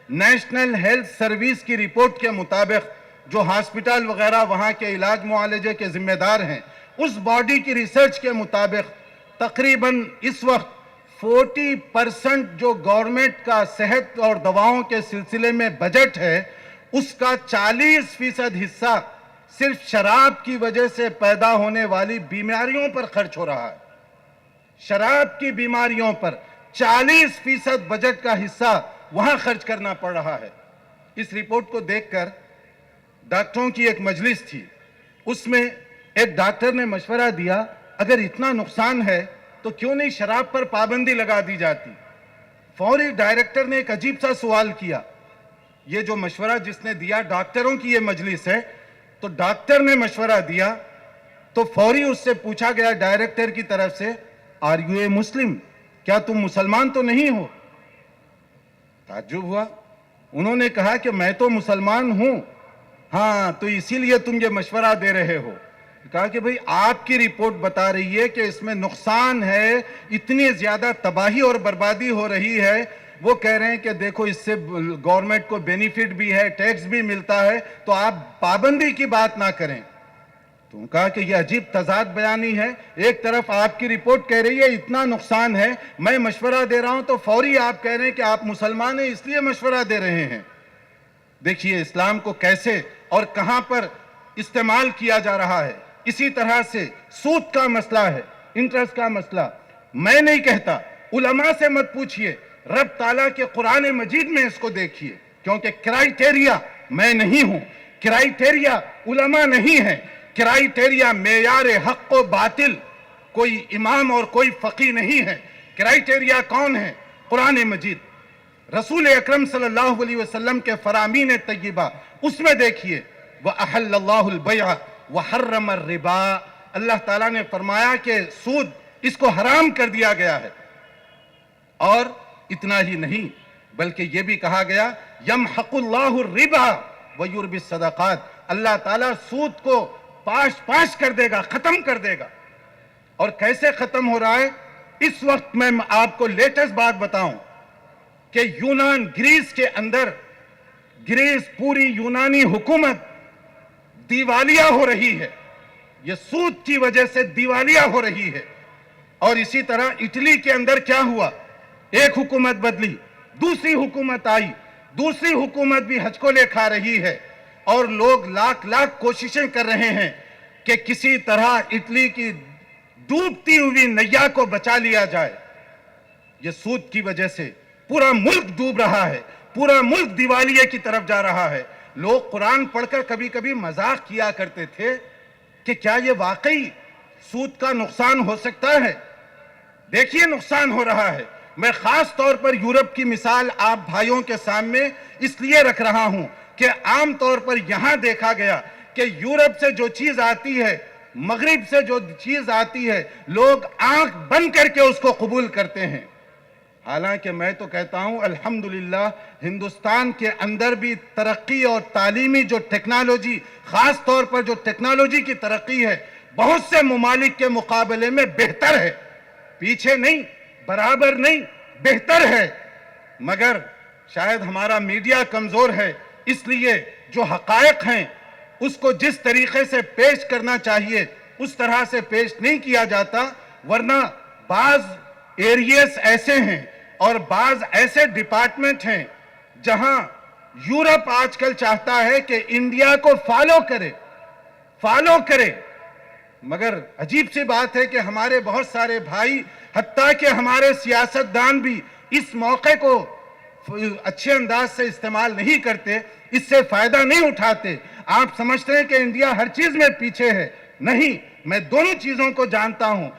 نیشنل ہیلتھ سروس کی رپورٹ کے مطابق، جو ہاسپٹل وغیرہ وہاں کے علاج معالجے کے ذمہ دار ہیں، اس باڈی کی ریسرچ کے مطابق تقریباً اس وقت 40% جو گورنمنٹ کا صحت اور دواؤں کے سلسلے میں بجٹ ہے، اس کا 40% حصہ صرف شراب کی وجہ سے پیدا ہونے والی بیماریوں پر خرچ ہو رہا ہے۔ شراب کی بیماریوں پر 40% بجٹ کا حصہ وہاں خرچ کرنا پڑ رہا ہے۔ اس رپورٹ کو دیکھ کر ڈاکٹروں کی ایک مجلس تھی، اس میں ایک ڈاکٹر نے مشورہ دیا اگر اتنا نقصان ہے تو کیوں نہیں شراب پر پابندی لگا دی جاتی۔ فوری ڈائریکٹر نے ایک عجیب سا سوال کیا، یہ جو مشورہ جس نے دیا، ڈاکٹروں کی یہ مجلس ہے، تو ڈاکٹر نے مشورہ دیا تو فوری اس سے پوچھا گیا ڈائریکٹر کی طرف سے، آر یو اے مسلم، کیا تم مسلمان تو نہیں ہو؟ تعجب ہوا۔ انہوں نے کہا کہ میں تو مسلمان ہوں۔ ہاں، تو اسی لیے تم یہ مشورہ دے رہے ہو۔ کہا کہ بھئی آپ کی رپورٹ بتا رہی ہے کہ اس میں نقصان ہے، اتنی زیادہ تباہی اور بربادی ہو رہی ہے، وہ کہہ رہے ہیں کہ دیکھو اس سے گورنمنٹ کو بینیفٹ بھی ہے، ٹیکس بھی ملتا ہے، تو آپ پابندی کی بات نہ کریں۔ تو کہا کہ یہ عجیب تضاد بیانی ہے، ایک طرف آپ کی رپورٹ کہہ رہی ہے اتنا نقصان ہے، میں مشورہ دے رہا ہوں تو فوری آپ کہہ رہے ہیں کہ آپ مسلمان ہیں اس لیے مشورہ دے رہے ہیں۔ دیکھیے اسلام کو کیسے اور کہاں پر استعمال کیا جا رہا ہے۔ اسی طرح سے سود کا مسئلہ ہے، انٹرسٹ کا مسئلہ۔ میں نہیں کہتا، علماء سے مت پوچھئے، رب تعالیٰ کے قرآن مجید میں اس کو دیکھیے، کیونکہ کرائیٹیریا میں نہیں ہوں، کرائیٹیریا علماء نہیں ہے، کرائیٹیریا معیار حق و باطل کوئی امام اور کوئی فقی نہیں ہے، کرائیٹیریا کون ہے؟ قرآن مجید، رسول اکرم صلی اللہ علیہ وسلم کے فرامین طیبہ، اس میں دیکھیے وَأَحَلَّ اللَّهُ الْبَيْعَ وَحَرَّمَ الرِّبَا، اللہ تعالیٰ نے فرمایا کہ سود اس کو حرام کر دیا گیا ہے، اور اتنا ہی نہیں بلکہ یہ بھی کہا گیا يَمْحَقُ اللَّهُ الرِّبَا وَيُرْبِي الصَّدَقَاتِ، اللہ تعالیٰ سود کو پاش کر دے گا، ختم کر دے گا۔ اور کیسے ختم ہو رہا ہے؟ اس وقت میں آپ کو لیٹسٹ بات بتاؤں کہ یونان، گریس کے اندر، گریس پوری یونانی حکومت دیوالیہ ہو رہی ہے، یہ سود کی وجہ سے دیوالیہ ہو رہی ہے۔ اور اسی طرح اٹلی کے اندر کیا ہوا؟ ایک حکومت بدلی، دوسری حکومت آئی، دوسری حکومت بھی حج کو لے کھا رہی ہے، اور لوگ لاکھ کوششیں کر رہے ہیں کہ کسی طرح اٹلی کی ڈوبتی ہوئی نیا کو بچا لیا جائے۔ یہ سود کی وجہ سے پورا ملک ڈوب رہا ہے، پورا ملک دیوالیے کی طرف جا رہا ہے۔ لوگ قرآن پڑھ کر کبھی کبھی مذاق کیا کرتے تھے کہ کیا یہ واقعی سود کا نقصان ہو سکتا ہے؟ دیکھیے نقصان ہو رہا ہے۔ میں خاص طور پر یورپ کی مثال آپ بھائیوں کے سامنے اس لیے رکھ رہا ہوں کہ عام طور پر یہاں دیکھا گیا کہ یورپ سے جو چیز آتی ہے، مغرب سے جو چیز آتی ہے، لوگ آنکھ بند کر کے اس کو قبول کرتے ہیں۔ حالانکہ میں تو کہتا ہوں الحمدللہ ہندوستان کے اندر بھی ترقی اور تعلیمی جو ٹیکنالوجی، خاص طور پر جو ٹیکنالوجی کی ترقی ہے، بہت سے ممالک کے مقابلے میں بہتر ہے، پیچھے نہیں، برابر نہیں، بہتر ہے۔ مگر شاید ہمارا میڈیا کمزور ہے، اس لیے جو حقائق ہیں اس کو جس طریقے سے پیش کرنا چاہیے اس طرح سے پیش نہیں کیا جاتا، ورنہ بعض ایریز ایسے ہیں اور بعض ایسے ڈپارٹمنٹ ہیں جہاں یورپ آج کل چاہتا ہے کہ انڈیا کو فالو کرے، مگر عجیب سی بات ہے کہ ہمارے بہت سارے بھائی، حتیٰ کہ ہمارے سیاستدان بھی اس موقع کو اچھے انداز سے استعمال نہیں کرتے، اس سے فائدہ نہیں اٹھاتے۔ آپ سمجھتے ہیں کہ انڈیا ہر چیز میں پیچھے ہے، نہیں، میں دونوں چیزوں کو جانتا ہوں،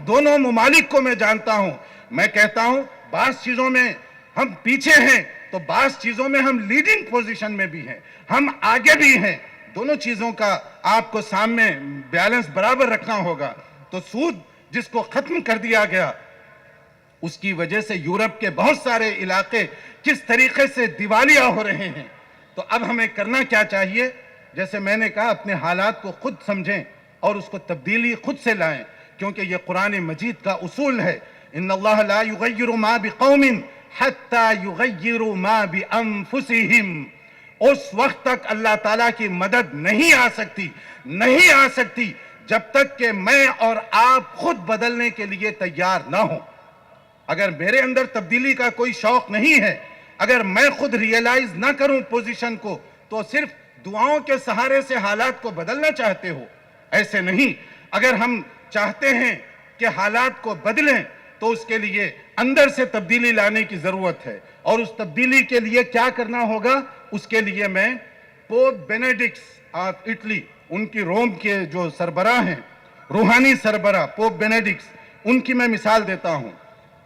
دونوں ممالک کو میں جانتا ہوں۔ میں کہتا ہوں بعض چیزوں میں ہم پیچھے ہیں تو بعض چیزوں میں ہم لیڈنگ پوزیشن میں بھی ہیں، ہم آگے بھی ہیں، دونوں چیزوں کا آپ کو سامنے بیلنس برابر رکھنا ہوگا۔ تو سود جس کو ختم کر دیا گیا، اس کی وجہ سے یورپ کے بہت سارے علاقے کس طریقے سے دیوالیہ ہو رہے ہیں۔ تو اب ہمیں کرنا کیا چاہیے؟ جیسے میں نے کہا اپنے حالات کو خود سمجھیں اور اس کو تبدیلی خود سے لائیں، کیونکہ یہ قرآن مجید کا اصول ہے، ان اللہ لا یغیر ما بقوم حتی یغیروا ما بانفسہم۔ اس وقت تک اللہ تعالیٰ کی مدد نہیں آ سکتی جب تک کہ میں اور آپ خود بدلنے کے لیے تیار نہ ہوں۔ اگر میرے اندر تبدیلی کا کوئی شوق نہیں ہے، اگر میں خود ریئلائز نہ کروں پوزیشن کو، تو صرف دعاؤں کے سہارے سے حالات کو بدلنا چاہتے ہو، ایسے نہیں۔ اگر ہم چاہتے ہیں کہ حالات کو بدلیں تو اس کے لیے اندر سے تبدیلی لانے کی ضرورت ہے، اور اس تبدیلی کے لیے کیا کرنا ہوگا؟ اس کے لیے میں پوپ بینیڈکٹس آف اٹلی، ان کی روم کے جو سربراہ ہیں، روحانی سربراہ پوپ بینیڈکٹس، ان کی میں مثال دیتا ہوں۔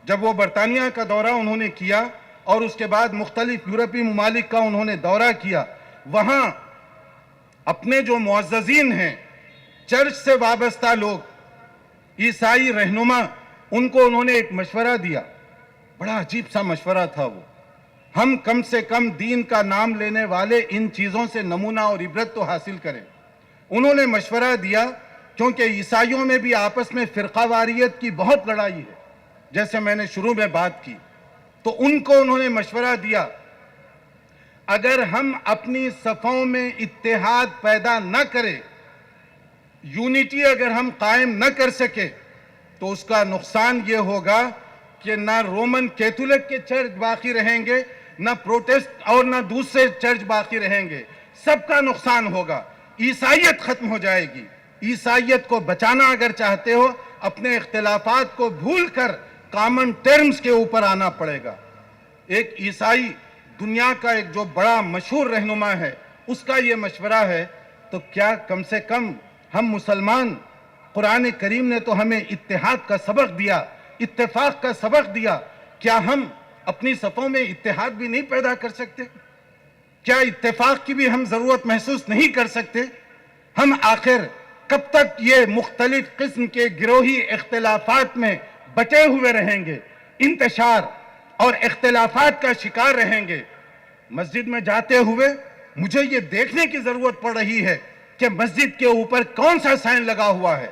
جب وہ برطانیہ کا دورہ انہوں نے کیا اور اس کے بعد مختلف یورپی ممالک کا انہوں نے دورہ کیا، وہاں اپنے جو معززین ہیں، چرچ سے وابستہ لوگ، عیسائی رہنما، ان کو انہوں نے ایک مشورہ دیا، بڑا عجیب سا مشورہ تھا وہ۔ ہم کم سے کم دین کا نام لینے والے ان چیزوں سے نمونہ اور عبرت تو حاصل کریں۔ انہوں نے مشورہ دیا، کیونکہ عیسائیوں میں بھی آپس میں فرقہ واریت کی بہت لڑائی ہے، جیسے میں نے شروع میں بات کی، تو ان کو انہوں نے مشورہ دیا، اگر ہم اپنی صفوں میں اتحاد پیدا نہ کریں، یونٹی اگر ہم قائم نہ کر سکے، تو اس کا نقصان یہ ہوگا کہ نہ رومن کیتھولک کے چرچ باقی رہیں گے، نہ پروٹسٹ اور نہ دوسرے چرچ باقی رہیں گے، سب کا نقصان ہوگا، عیسائیت ختم ہو جائے گی۔ عیسائیت کو بچانا اگر چاہتے ہو، اپنے اختلافات کو بھول کر کامن ٹرمز کے اوپر آنا پڑے گا۔ ایک عیسائی دنیا کا ایک جو بڑا مشہور رہنما ہے، اس کا یہ مشورہ ہے، تو کیا کم سے کم ہم مسلمان، قرآن کریم نے تو ہمیں اتحاد کا سبق دیا، اتفاق کا سبق دیا، کیا ہم اپنی صفوں میں اتحاد بھی نہیں پیدا کر سکتے؟ کیا اتفاق کی بھی ہم ضرورت محسوس نہیں کر سکتے؟ ہم آخر کب تک یہ مختلف قسم کے گروہی اختلافات میں بٹے ہوئے رہیں گے، انتشار اور اختلافات کا شکار رہیں گے؟ مسجد میں جاتے ہوئے مجھے یہ دیکھنے کی ضرورت پڑ رہی ہے کہ مسجد کے اوپر کون سا سائن لگا ہوا ہے۔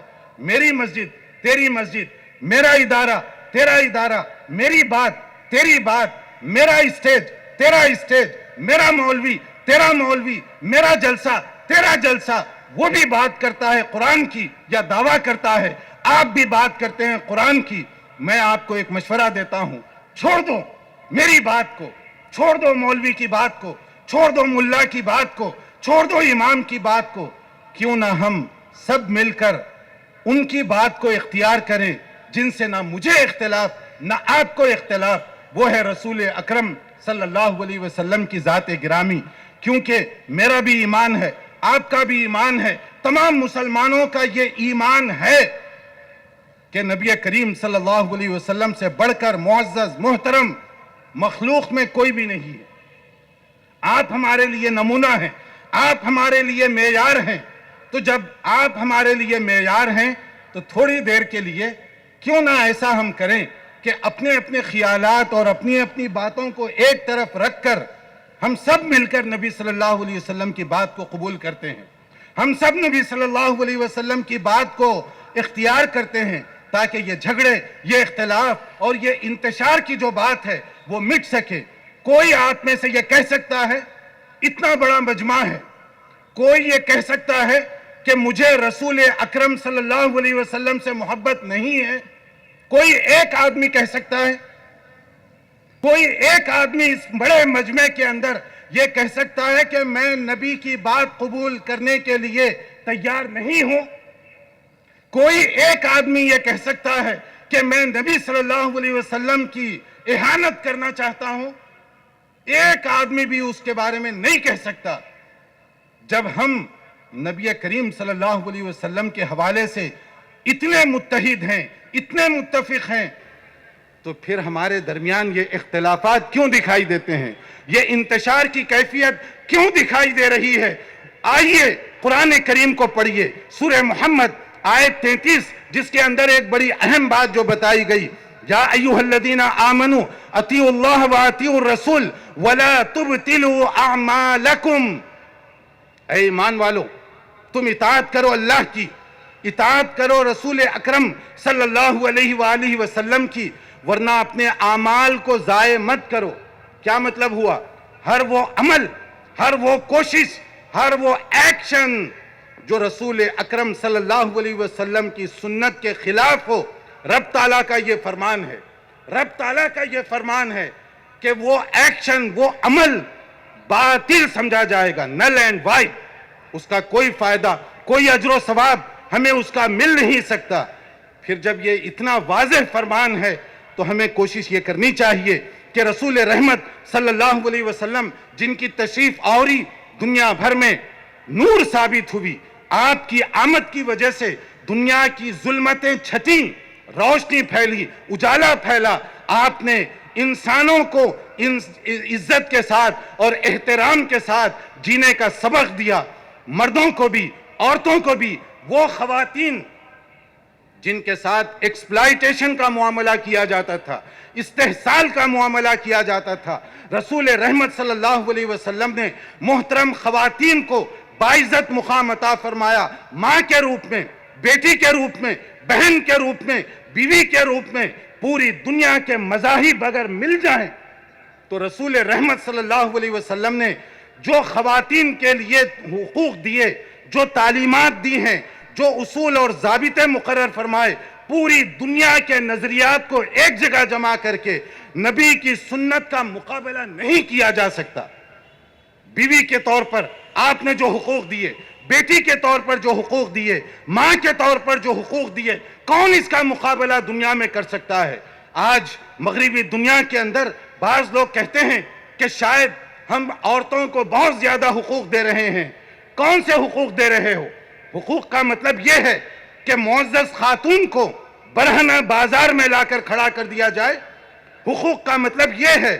میری مسجد، تیری مسجد، میرا ادارہ، تیرا ادارہ، میری بات، تیری بات، میرا اسٹیج، تیرا اسٹیج، میرا مولوی، تیرا مولوی، میرا جلسہ، تیرا جلسہ۔ وہ بھی بات کرتا ہے قرآن کی یا دعویٰ کرتا ہے، آپ بھی بات کرتے ہیں قرآن کی۔ میں آپ کو ایک مشورہ دیتا ہوں، چھوڑ دو میری بات کو، چھوڑ دو مولوی کی بات کو، چھوڑ دو ملا کی بات کو، چھوڑ دو امام کی بات کو۔ کیوں نہ ہم سب مل کر ان کی بات کو اختیار کریں جن سے نہ مجھے اختلاف نہ آپ کو اختلاف، وہ ہے رسول اکرم صلی اللہ علیہ وسلم کی ذات گرامی۔ کیونکہ میرا بھی ایمان ہے، آپ کا بھی ایمان ہے، تمام مسلمانوں کا یہ ایمان ہے کہ نبی کریم صلی اللہ علیہ وسلم سے بڑھ کر معزز محترم مخلوق میں کوئی بھی نہیں ہے۔ آپ ہمارے لیے نمونہ ہیں، آپ ہمارے لیے معیار ہیں۔ تو جب آپ ہمارے لیے معیار ہیں تو تھوڑی دیر کے لیے کیوں نہ ایسا ہم کریں کہ اپنے اپنے خیالات اور اپنی اپنی باتوں کو ایک طرف رکھ کر ہم سب مل کر نبی صلی اللہ علیہ وسلم کی بات کو قبول کرتے ہیں، ہم سب نبی صلی اللہ علیہ وسلم کی بات کو اختیار کرتے ہیں، تاکہ یہ جھگڑے، یہ اختلاف اور یہ انتشار کی جو بات ہے وہ مٹ سکے۔ کوئی آپ میں سے یہ کہہ سکتا ہے، اتنا بڑا مجمع ہے، کوئی یہ کہہ سکتا ہے کہ مجھے رسول اکرم صلی اللہ علیہ وسلم سے محبت نہیں ہے؟ کوئی ایک آدمی کہہ سکتا ہے؟ کوئی ایک آدمی اس بڑے مجمع کے اندر یہ کہہ سکتا ہے کہ میں نبی کی بات قبول کرنے کے لیے تیار نہیں ہوں؟ کوئی ایک آدمی یہ کہہ سکتا ہے کہ میں نبی صلی اللہ علیہ وسلم کی اہانت کرنا چاہتا ہوں؟ ایک آدمی بھی اس کے بارے میں نہیں کہہ سکتا۔ جب ہم نبی کریم صلی اللہ علیہ وسلم کے حوالے سے اتنے متحد ہیں، اتنے متفق ہیں، تو پھر ہمارے درمیان یہ اختلافات کیوں دکھائی دیتے ہیں؟ یہ انتشار کی کیفیت کیوں دکھائی دے رہی ہے؟ آئیے قرآن کریم کو پڑھیے، سورہ محمد آیت 33، جس کے اندر ایک بڑی اہم بات جو بتائی گئی، یا ایھا الذین آمنوا اطیعوا اللہ واطیعوا الرسول ولا تبطلوا اعمالکم۔ اے ایمان والو، تم اطاعت کرو اللہ کی، اطاعت کرو رسول اکرم صلی اللہ علیہ وآلہ وسلم کی، ورنہ اپنے اعمال کو ضائع مت کرو۔ کیا مطلب ہوا؟ ہر وہ عمل، ہر وہ کوشش، ہر وہ ایکشن جو رسول اکرم صلی اللہ علیہ وسلم کی سنت کے خلاف ہو، رب تعالیٰ کا یہ فرمان ہے، رب تعالیٰ کا یہ فرمان ہے کہ وہ ایکشن، وہ عمل باطل سمجھا جائے گا، نل اینڈ وائڈ، اس کا کوئی فائدہ، کوئی اجر و ثواب ہمیں اس کا مل نہیں سکتا۔ پھر جب یہ اتنا واضح فرمان ہے تو ہمیں کوشش یہ کرنی چاہیے کہ رسول رحمت صلی اللہ علیہ وسلم جن کی تشریف آوری دنیا بھر میں نور ثابت ہوئی، آپ کی آمد کی وجہ سے دنیا کی ظلمتیں چھٹیں، روشنی پھیلی، اجالا پھیلا، آپ نے انسانوں کو عزت کے ساتھ اور احترام کے ساتھ جینے کا سبق دیا، مردوں کو بھی، عورتوں کو بھی۔ وہ خواتین جن کے ساتھ ایکسپلائٹیشن کا معاملہ کیا جاتا تھا، استحصال کا معاملہ کیا جاتا تھا، رسول رحمت صلی اللہ علیہ وسلم نے محترم خواتین کو باعزت مقام عطا فرمایا، ماں کے روپ میں، بیٹی کے روپ میں، بہن کے روپ میں، بیوی کے روپ میں۔ پوری دنیا کے مذاہب اگر مل جائیں تو رسول رحمت صلی اللہ علیہ وسلم نے جو خواتین کے لیے حقوق دیے، جو تعلیمات دی ہیں، جو اصول اور ضابطے مقرر فرمائے، پوری دنیا کے نظریات کو ایک جگہ جمع کر کے نبی کی سنت کا مقابلہ نہیں کیا جا سکتا۔ بیوی کے طور پر آپ نے جو حقوق دیے، بیٹی کے طور پر جو حقوق دیے، ماں کے طور پر جو حقوق دیے، کون اس کا مقابلہ دنیا میں کر سکتا ہے؟ آج مغربی دنیا کے اندر بعض لوگ کہتے ہیں کہ شاید ہم عورتوں کو بہت زیادہ حقوق دے رہے ہیں۔ کون سے حقوق دے رہے ہو؟ حقوق کا مطلب یہ ہے کہ معزز خاتون کو برہنہ بازار میں لا کر کھڑا کر دیا جائے۔ حقوق کا مطلب یہ ہے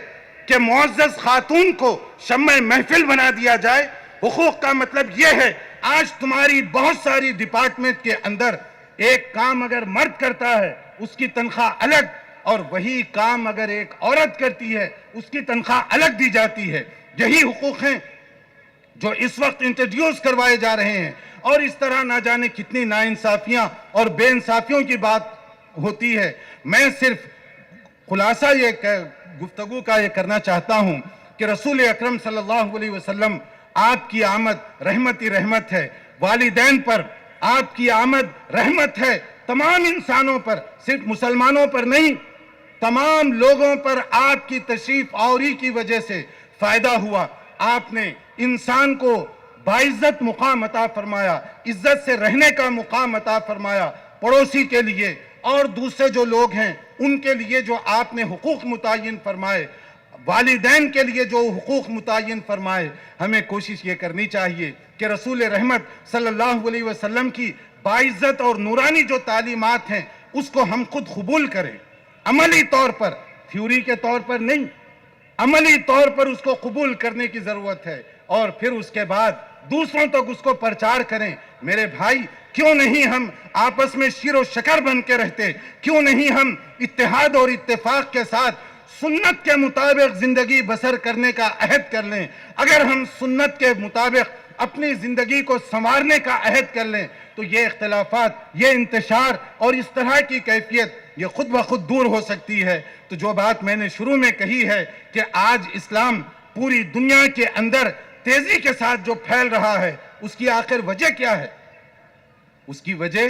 کہ معزز خاتون کو شمع محفل بنا دیا جائے۔ حقوق کا مطلب یہ ہے آج تمہاری بہت ساری ڈپارٹمنٹ کے اندر ایک کام اگر مرد کرتا ہے اس کی تنخواہ الگ، اور وہی کام اگر ایک عورت کرتی ہے اس کی تنخواہ الگ دی جاتی ہے۔ یہی حقوق ہیں جو اس وقت انٹروڈیوس کروائے جا رہے ہیں، اور اس طرح نہ جانے کتنی ناانصافیاں اور بے انصافیوں کی بات ہوتی ہے۔ میں صرف خلاصہ گفتگو کا یہ کرنا چاہتا ہوں کہ رسول اکرم صلی اللہ علیہ وسلم آپ کی آمد رحمت ہی رحمت ہے، والدین پر آپ کی آمد رحمت ہے، تمام انسانوں پر، صرف مسلمانوں پر نہیں، تمام لوگوں پر آپ کی تشریف آوری کی وجہ سے فائدہ ہوا۔ آپ نے انسان کو باعزت مقام عطا فرمایا، عزت سے رہنے کا مقام عطا فرمایا، پڑوسی کے لیے اور دوسرے جو لوگ ہیں ان کے لیے جو آپ نے حقوق متعین فرمائے، والدین کے لیے جو حقوق متعین فرمائے۔ ہمیں کوشش یہ کرنی چاہیے کہ رسول رحمت صلی اللہ علیہ وسلم کی باعزت اور نورانی جو تعلیمات ہیں اس کو ہم خود قبول کریں، عملی طور پر، تھیوری کے طور پر نہیں، عملی طور پر اس کو قبول کرنے کی ضرورت ہے، اور پھر اس کے بعد دوسروں تک اس کو پرچار کریں۔ میرے بھائی، کیوں نہیں ہم آپس میں شیر و شکر بن کے رہتے؟ کیوں نہیں ہم اتحاد اور اتفاق کے ساتھ سنت کے مطابق زندگی بسر کرنے کا عہد کر لیں؟ اگر ہم سنت کے مطابق اپنی زندگی کو سنوارنے کا عہد کر لیں تو یہ اختلافات، یہ انتشار اور اس طرح کی کیفیت یہ خود بخود دور ہو سکتی ہے۔ تو جو بات میں نے شروع میں کہی ہے کہ آج اسلام پوری دنیا کے اندر تیزی کے ساتھ جو پھیل رہا ہے، اس کی آخر وجہ کیا ہے؟ اس کی وجہ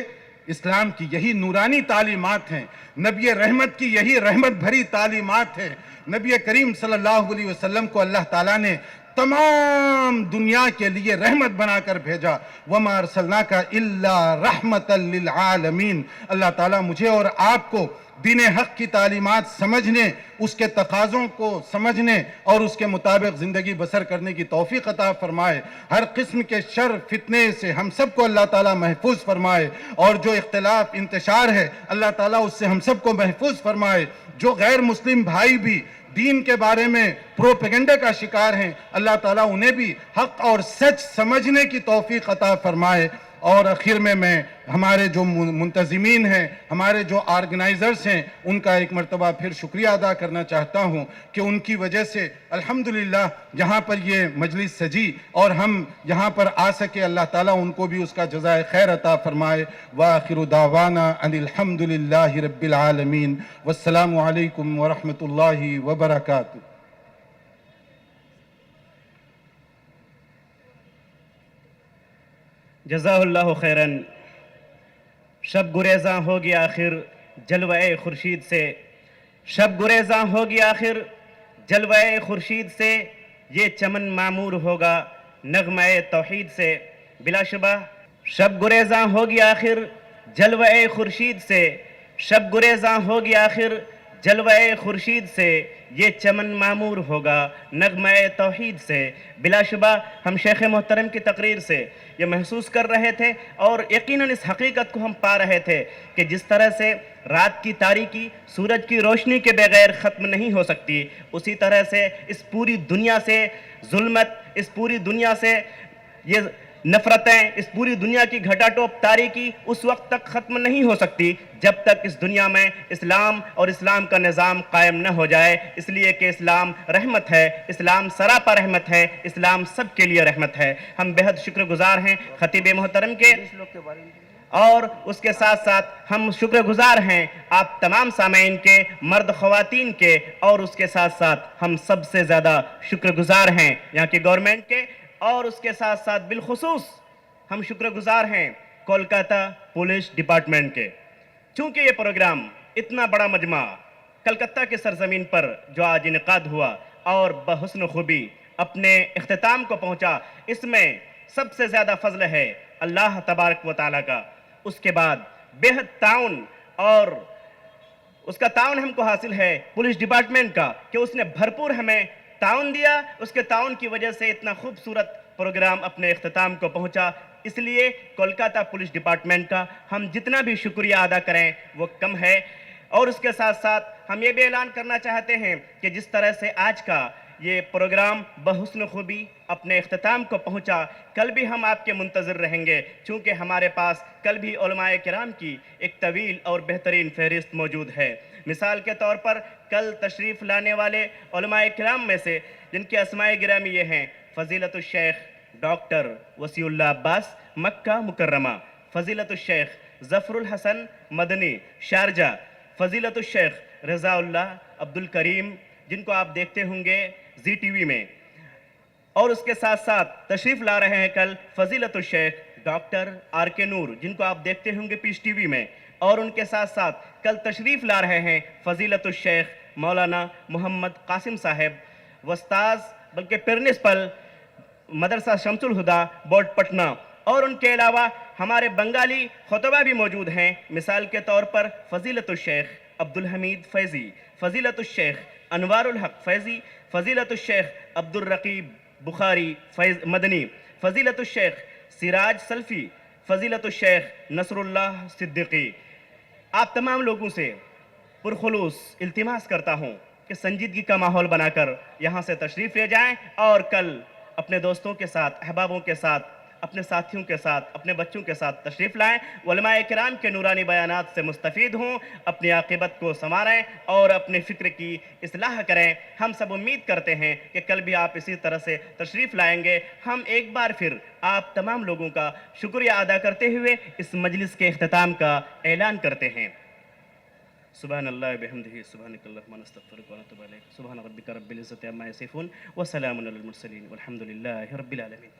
اسلام کی یہی نورانی تعلیمات ہیں، نبی رحمت کی یہی رحمت بھری تعلیمات ہیں۔ نبی کریم صلی اللہ علیہ وسلم کو اللہ تعالیٰ نے تمام دنیا کے لیے رحمت بنا کر بھیجا۔ وَمَا أَرْسَلْنَاكَ إِلَّا رَحْمَةً لِّلْعَالَمِينَ۔ اللہ تعالیٰ مجھے اور آپ کو دین حق کی تعلیمات سمجھنے، اس کے تقاضوں کو سمجھنے اور اس کے مطابق زندگی بسر کرنے کی توفیق عطا فرمائے۔ ہر قسم کے شر فتنے سے ہم سب کو اللہ تعالیٰ محفوظ فرمائے، اور جو اختلاف انتشار ہے اللہ تعالیٰ اس سے ہم سب کو محفوظ فرمائے۔ جو غیر مسلم بھائی بھی دین کے بارے میں پروپیگنڈا کا شکار ہیں، اللہ تعالیٰ انہیں بھی حق اور سچ سمجھنے کی توفیق عطا فرمائے۔ اور آخر میں ہمارے جو منتظمین ہیں، ہمارے جو آرگنائزرز ہیں، ان کا ایک مرتبہ پھر شکریہ ادا کرنا چاہتا ہوں کہ ان کی وجہ سے الحمدللہ یہاں پر یہ مجلس سجی اور ہم یہاں پر آ سکے۔ اللہ تعالیٰ ان کو بھی اس کا جزائے خیر عطا فرمائے۔ وآخر دعوانا ان الحمدللہ رب العالمین، والسلام علیکم ورحمۃ اللہ وبرکاتہ۔ جزا اللہ خیراً۔ شب گریزاں ہوگی آخر جلوہ خورشید سے، شب گریزاں ہوگی آخر جلوہ خورشید سے، یہ چمن معمور ہوگا نغمہ توحید سے۔ بلا شبہ شب گریزاں ہوگی آخر جلوہ خورشید سے، شب گریزاں ہوگی آخر جلوہ خورشید سے، یہ چمن معمور ہوگا نغمہ توحید سے۔ بلا شبہ ہم شیخ محترم کی تقریر سے یہ محسوس کر رہے تھے اور یقیناً اس حقیقت کو ہم پا رہے تھے کہ جس طرح سے رات کی تاریکی سورج کی روشنی کے بغیر ختم نہیں ہو سکتی، اسی طرح سے اس پوری دنیا سے ظلمت، اس پوری دنیا سے یہ نفرتیں، اس پوری دنیا کی گھٹا ٹوپ تاریکی اس وقت تک ختم نہیں ہو سکتی جب تک اس دنیا میں اسلام اور اسلام کا نظام قائم نہ ہو جائے، اس لیے کہ اسلام رحمت ہے، اسلام سراپا رحمت ہے، اسلام سب کے لیے رحمت ہے۔ ہم بہت شکر گزار ہیں خطیب محترم کے، اور اس کے ساتھ ساتھ ہم شکر گزار ہیں آپ تمام سامعین کے، مرد خواتین کے، اور اس کے ساتھ ساتھ ہم سب سے زیادہ شکر گزار ہیں یہاں کی گورنمنٹ کے، اور اس کے ساتھ ساتھ بالخصوص ہم شکر گزار ہیں کولکاتہ پولیس ڈپارٹمنٹ کے، چونکہ یہ پروگرام اتنا بڑا مجمع کلکتہ کے سرزمین پر جو آج انعقاد ہوا اور بحسن خوبی اپنے اختتام کو پہنچا، اس میں سب سے زیادہ فضل ہے اللہ تبارک و تعالیٰ کا. اس کے بعد بہت تعاون اور اس کا تعاون ہم کو حاصل ہے پولیس ڈپارٹمنٹ کا کہ اس نے بھرپور ہمیں تعاون دیا. اس کے تعاون کی وجہ سے اتنا خوبصورت پروگرام اپنے اختتام کو پہنچا. اس لیے کولکاتہ پولیس ڈپارٹمنٹ کا ہم جتنا بھی شکریہ ادا کریں وہ کم ہے. اور اس کے ساتھ ساتھ ہم یہ بھی اعلان کرنا چاہتے ہیں کہ جس طرح سے آج کا یہ پروگرام بحسن خوبی اپنے اختتام کو پہنچا، کل بھی ہم آپ کے منتظر رہیں گے، چونکہ ہمارے پاس کل بھی علماء کرام کی ایک طویل اور بہترین فہرست موجود ہے. مثال کے طور پر کل تشریف لانے والے علماء کرام میں سے جن کے اسماء گرامی یہ ہیں: فضیلت الشیخ ڈاکٹر وسیع اللہ عباس مکہ مکرمہ، فضیلت الشیخ ظفر الحسن مدنی شارجہ، فضیلت الشیخ رضا اللہ عبد الکریم جن کو آپ دیکھتے ہوں گے زی ٹی وی میں. اور اس کے ساتھ ساتھ تشریف لا رہے ہیں کل فضیلت الشیخ ڈاکٹر آر کے نور جن کو آپ دیکھتے ہوں گے پیس ٹی وی میں. اور ان کے ساتھ ساتھ کل تشریف لا رہے ہیں فضیلت الشیخ مولانا محمد قاسم صاحب وستاذ بلکہ پرنسپل مدرسہ شمس الہدا بورڈ پٹنہ. اور ان کے علاوہ ہمارے بنگالی خطبہ بھی موجود ہیں. مثال کے طور پر فضیلت الشیخ عبد الحمید فیضی، فضیلت الشیخ انوار الحق فیضی، فضیلت الشیخ عبد الرقیب بخاری مدنی، فضیلت الشیخ سراج سلفی، فضیلت الشیخ نصر اللہ صدیقی. آپ تمام لوگوں سے پرخلوص التماس کرتا ہوں کہ سنجیدگی کا ماحول بنا کر یہاں سے تشریف لے جائیں اور کل اپنے دوستوں کے ساتھ، احبابوں کے ساتھ، اپنے ساتھیوں کے ساتھ، اپنے بچوں کے ساتھ تشریف لائیں. علماء کرام کے نورانی بیانات سے مستفید ہوں، اپنی عاقبت کو سنواریں اور اپنے فکر کی اصلاح کریں. ہم سب امید کرتے ہیں کہ کل بھی آپ اسی طرح سے تشریف لائیں گے. ہم ایک بار پھر آپ تمام لوگوں کا شکریہ ادا کرتے ہوئے اس مجلس کے اختتام کا اعلان کرتے ہیں. سبحان اللہ بحمدہ، سبحانک اللہم نستغفرک ونتوب الیک، سبحان ربک رب العزۃ عما یصفون وسلام علی المرسلین والحمد للہ رب العالمین.